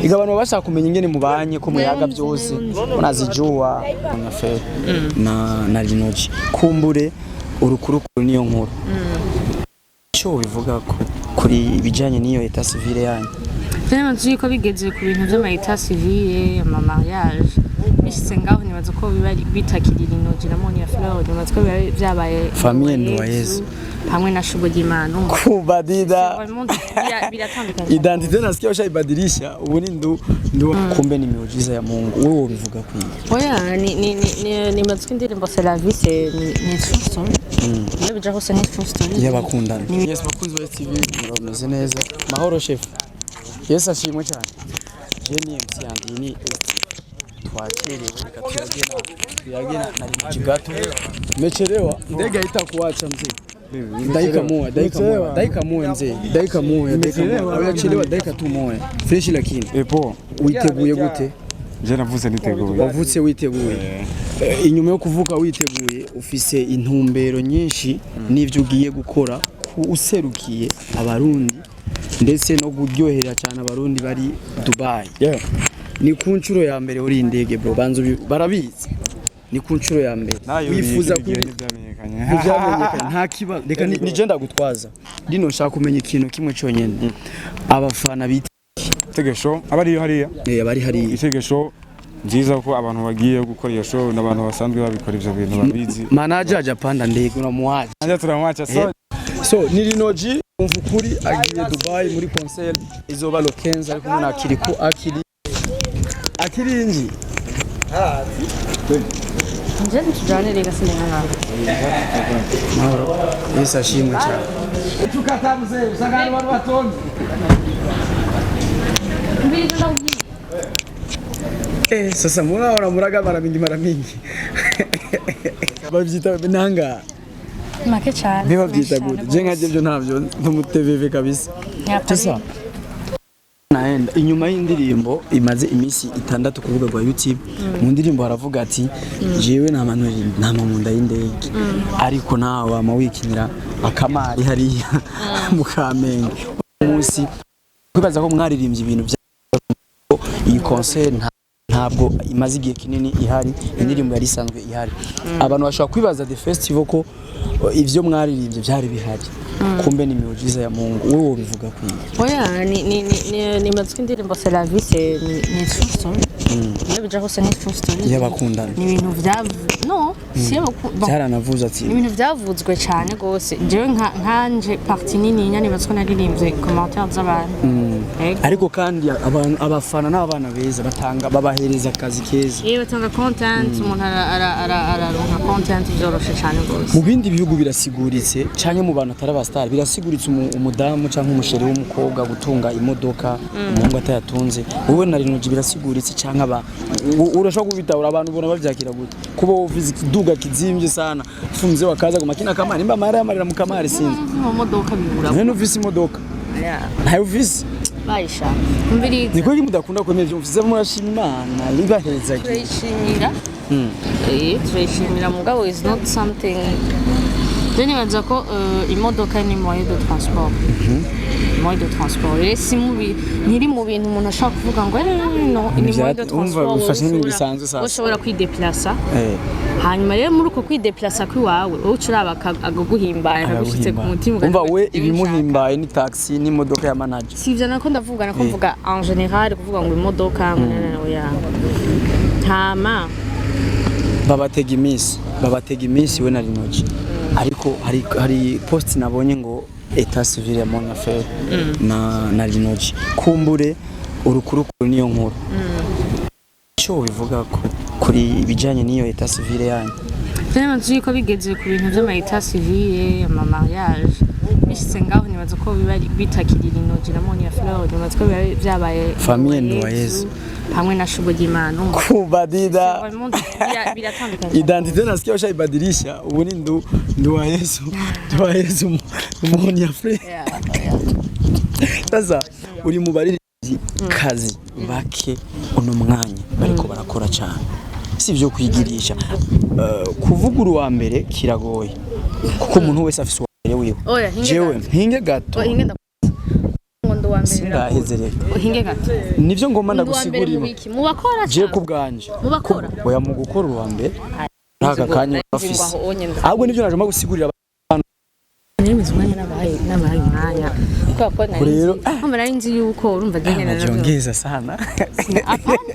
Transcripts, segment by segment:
Igabano bashaka kumenya ingene mubanye ko muyaga byose unazijua nyafe na Linoji kumbure urukurukuru niyo nkuru cyo bivuga kuri bijanye niyo etat civile yanyu. Tena nzi ko bigeze ku bintu by'ama etat civile ama mariage bishitse ngaho nibaza ko bibari bitakirira Linoji na Monia Fleur nibaza ko byabaye famille Ndoyezu hamwe na Shubogimana kubadida biratandukanye. Identité nasikia ushayibadilisha ubu ni ndu kumbe ni miujiza ya Mungu. Wewe ubivuga kwiye? Oya ni maziki ndirimbo c'est la vie c'est ni chanson. Niyo bija hose ni chanson. Y'abakundana. Yes bakunzi wa TV muraboneze neza. Mahoro chef. Yes ashimwe cyane. Je ni MC yandi ni twakerewe tuyagena na Linoji gato. Mechelewa ndege itakuacha mzee. Dakika moja mzee. Awachelewa dakika tu moja. Fresh lakini. Epo witeguye gute? Je navuze niteguye. Wavutse witeguye. Inyuma yo kuvuka witeguye ufise intumbero nyinshi n'ivyo ugiye gukora userukiye abarundi ndetse no guryohera cyane abarundi bari Dubai. Ni ku nshuro ya mbere uri indege bro banzo barabizi. Ni ku nshuro ya mbere wifuza kubyamenyekanye nta kiba reka ni je ndagutwaza dino nshaka kumenya ikintu kimwe cyonyene abafana bita tegesho abari hariya abari hariya itegesho nziza ko abantu bagiye gukora iyo show n'abantu basanzwe babikora ivyo bintu babizi manager Japanda ndege uramwaje anje turamwacha so ni Linoji umvukuri agiye Dubai muri concert izoba lo 15 ariko muna akirinji Njeni tujane rega sinema. Mahoro. Yes ashimwe cyane. Tukata mzee usangani watu watoni. Mbili tunauji. Sasa muraona muraga mara mingi. Babyita binanga. Make cyane. Biba byita gute? Je nkaje byo ntavyo ntumuteveve kabisa. Sasa naenda inyuma y'indirimbo imaze imisi 6 kuvuga kwa YouTube mu ndirimbo haravuga ati jewe na Manuel nta mamunda y'indege ariko nawe amawikinira akamari hariya mu Kamenge umunsi kwibaza ko mwaririmbye ibintu bya iyi concert ntabwo imaze igihe kinini ihari indirimbo yari isanzwe ihari abantu bashobora kwibaza the festival ko ivyo mwaririmbye byari bihari kumbe ni miujiza ya Mungu. Wewe ubivuga kwiye? Oya ni maziki ndirimbo c'est la vie c'est ni chanson. Niyo bija hose ni chanson. Y'abakundana. Ni ibintu si cyaranavuze ati ni ibintu byavuzwe cyane gose jewe nkanje partie nini nyane batsiko naririmbye commentaire z'abantu. Ariko kandi abafana n'abana beza batanga babahereza akazi keza. Batanga content umuntu araronka content byoroshe cyane gose. Mu bindi bihugu birasiguritse cyane mu bantu atari star birasiguritse umudamu cyangwa umusheri w'umukobwa gutunga imodoka umuhungu atayatunze wowe na Linoji birasiguritse cyangwa urashobora kubitahura abantu ubona bavyakira gute kuba uvize ikiduga kizimvye sana funze wakaza ku makina kamari imba mara yamarira mu kamari sinzi mu modoka bibura none uvise imodoka ntayo uvise bayisha mbiri niko mudakunda kwemeza uvise murashima Imana libaheza turishimira turishimira mugabo is not something. Je nibaza ko imodoka ni moyen de transport. Moyen de transport. Si mubi niri mu bintu umuntu ashaka kuvuga ngo no ni moyen de transport. Ufashe n'ibintu bisanzwe sasa. Ushobora kwideplacer. Hanyuma rero muri uko kwideplacer kwiwawe wowe uraba akaguhimbara akagushitse ku mutima. Umva we ibimuhimbaye ni taxi ni imodoka ya manager. Sivyo nako ndavuga nako mvuga en général kuvuga ngo imodoka oya. Hama babatega imisi we na Linoji. Ariko hari post nabonye ngo etat civile ya Monia Fleur na Linoji kumbure urukurukuru niyo nkuru cyo bivuga kuri bijanye niyo etat civile yanyu. Tena nzi ko bigeze ku bintu by'ama etat civile ama mariage bishitse ngaho nibaza ko bibari bitakirira Linoji na Monia Fleur nibaza ko byabaye famille Ndoyezu hamwe na Shubogimana kubadida biratandukanye. Identité nasikia ushayibadilisha ubu ni ndu wa Yesu Monia Fleur. Sasa uri mu baririmbyi kazi bake uno mwanya bariko barakora cyane sivyo kwigirisha kuvuga uwa mbere kiragoye kuko umuntu wese afise uwa mbere wiwe jewe mpinge gato ndo wa mbere sindahezereye uhinge gato nivyo ngomba ndo wa mbere ndagusigurira mu bakora je ku bwanje bakora oya mu gukora uwa mbere ntaka kanya bafise ahubwo nivyo naje gusigurira nemize umwanya n'abaye umwanya kwa rero nari nzi yuko urumva gene na nabyongeza sana apana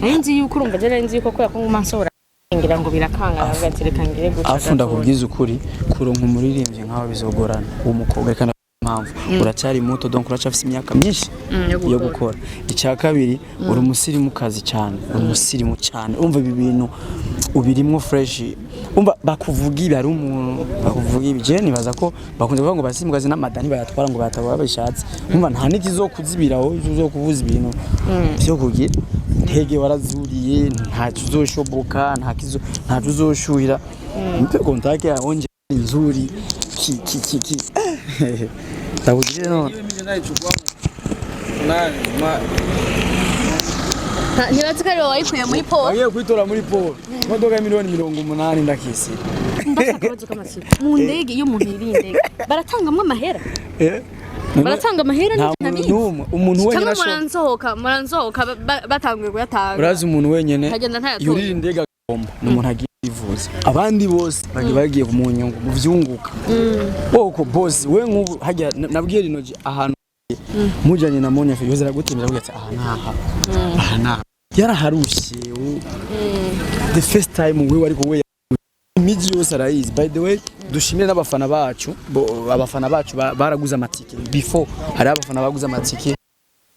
nari nzi yuko urumva gene nzi yuko kwa nguma nsora ngira ngo birakanga agatereka ngire guca afunda kubwiza ukuri kuronka umuririmbyi nkaho bizogorana umukobwa kana mpamvu uracyari muto donc uracafise imyaka myinshi yo gukora icya kabiri uri umusirimu kazi cyane umusirimu cyane umva ibi bintu ubirimwo fresh umva bakuvuga ibi hari umuntu bakuvuga ibi je nibaza ko bakunze kuvuga ngo basimukazi n'amadani bayatwara ngo batabara bishatse umva nta nikizokuzibiraho uzokuvuza ibintu byo kugira ntege warazuriye nta kizoshoboka nta uzoshuhira mpe kontake yaonje nzuri ki Tawujire no. Nibaza ko ari wayikuye muri Paul. Agiye kwitora muri Paul. Modoka miliyoni 80 ndakisi. Ndakabazo kamasiba. Mu ndege iyo umuntu irinde baratangamwe amahera. Baratanga amahera n'inabizi. Umuntu wenyine ashobora. Muranzoka batanguye kuyatanga. Urazi umuntu wenyine. Yurira indege agomba. N'umuntu agiye ivuza. Abandi bose bagiye mu nyungu mu vyunguka. Boko boss we nk'ubu hajya nabwiye rinoje ahantu mujanye na Monya Fiyoza aragutemera avuga ati aha naha yaraharushe the first time we ariko we imiji yose arayizi. By the way dushimire n'abafana bacu abafana bacu baraguza amatike before hari abafana baguza amatike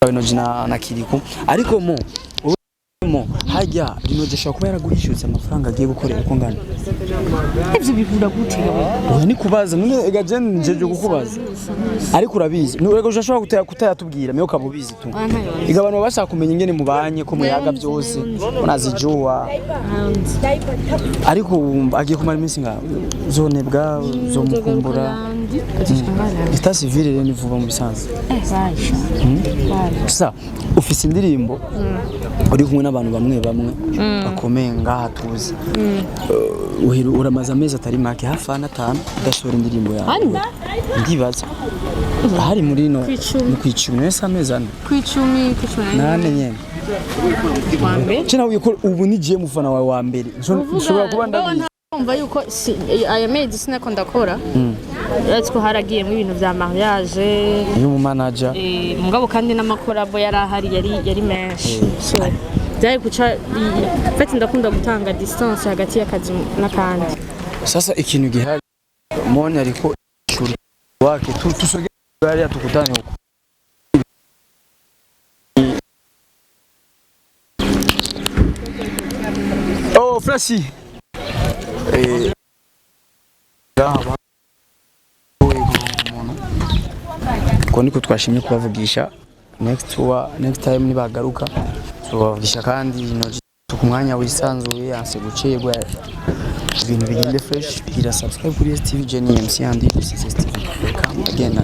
rinoje na Kiriko ariko mo hajya rinoje shaka kuba yaragurishutse amafaranga agiye gukorera uko ngana ivyo bivura gute oya ni kubaza none ega je njeje kukubaza ariko urabizi urego ushashobora kutayatubwira meyo kabubizi tu igabantu bashaka kumenya ingene mubanye ko muyaga byose unazijuwa ariko agiye kumara iminsi nga zone bwa zo mukumbura ita civile rero nivuba mu bisanzwe sa ufise indirimbo uri kumwe n'abantu bamwe bakomeye ngaha tuzi uramaze amezi atari make hafi n'atanu udashora indirimbo yawe ndibaza hari muri no kwicumi nese amezi ane kwicumi nane nyene China uko ubu nigiye mufana wawe wa mbere nshobora kuba ndabizi umva yuko aya mezi sinako ndakora ariko haragiyemo ibintu vya mariage uyu manager mugabo kandi n'amakorabo yarahari yari menshi so byari guca fete ndakunda gutanga distance hagati y'akazi n'akandi sasa ikintu gihari Monya ariko shuri wake tusogea gari atukutane huko oh flashi ko niko twashimye kubavugisha next time nibagaruka tubavugisha kandi inoje ku mwanya wisanzuye anse gucegwa ibintu bigende fresh ira subscribe kuri STV Jenny MC and this is STV come again